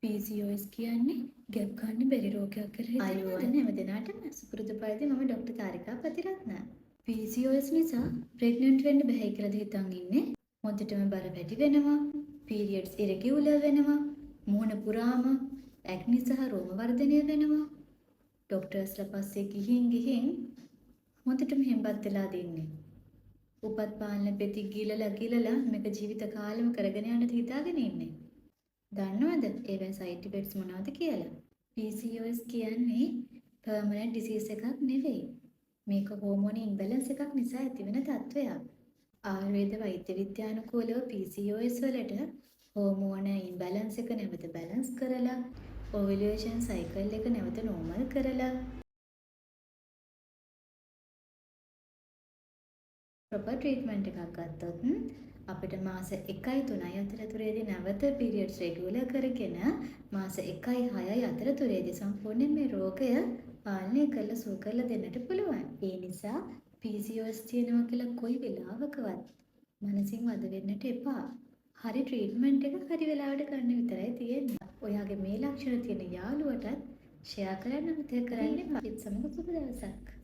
PCOS කියන්නේ gap ගන්න බැරි රෝගයක් කියලා හිතනවද? අයුවන් හැම දිනාටම සුපුරුදු පරිදි මම ડોක්ටර් තාරිකා පතිරත්න. PCOS නිසා ප්‍රෙග්නන්ට් වෙන්න බැහැ කියලාද හිතන් ඉන්නේ? හොඳටම බර වැඩි වෙනවා, පීරියඩ්ස් ඉරෙගියුලර් වෙනවා, මුහුණ පුරාම ඇක්නි සහ රෝම වර්ධනය වෙනවා. ડોක්ටර්ස්ලා පස්සේ ගිහින් හොඳටම හෙම්බත් වෙලා දින්නේ. උපත් පාලන පෙති ගිලලා මේක ජීවිත කාලෙම කරගෙන යන්න හිතාගෙන ඉන්නේ. දන්නවද ඒවැ සයිඩ් ඉෆෙක්ට්ස් මොනවද කියලා? PCOS කියන්නේ පර්මනන්ට් ඩිසීස් එකක් නෙවෙයි. මේක හෝමෝන ඉම්බැලන්ස් එකක් නිසා ඇතිවෙන තත්ත්වයක්. ආයුර්වේද වෛද්‍ය විද්‍යානුකූලව PCOS වලට හෝමෝන ඉම්බැලන්ස් එක නැවත බැලන්ස් කරලා ඕවුලේෂන් සයිකල් එක නැවත නෝමල් කරලා ප්‍රොපර් ට්‍රීට්මන්ට් එකක් ගත්තොත් අපිට මාස 1-3 අතරතුරේදී නැවත පීරියඩ්ස් රෙගියුලර් කරගෙන මාස 1-6 අතරතුරේදී සම්පූර්ණයෙන් මේ රෝගය පාලනය කරලා සුව කරලා දෙන්නට පුළුවන්. ඒ නිසා PCOS තියෙනවා කියලා කොයි වෙලාවකවත් මනසින් වද වෙන්නට එපා. හරි ට්‍රීට්මන්ට් එක හරි වෙලාවට ගන්න විතරයි තියෙන්නේ. ඔයාගේ මේ ලක්ෂණ තියෙන යාළුවටත් ෂෙයා කරන්න අමතක කරන්න එපා. ඒත් සමග සුබ දවසක්.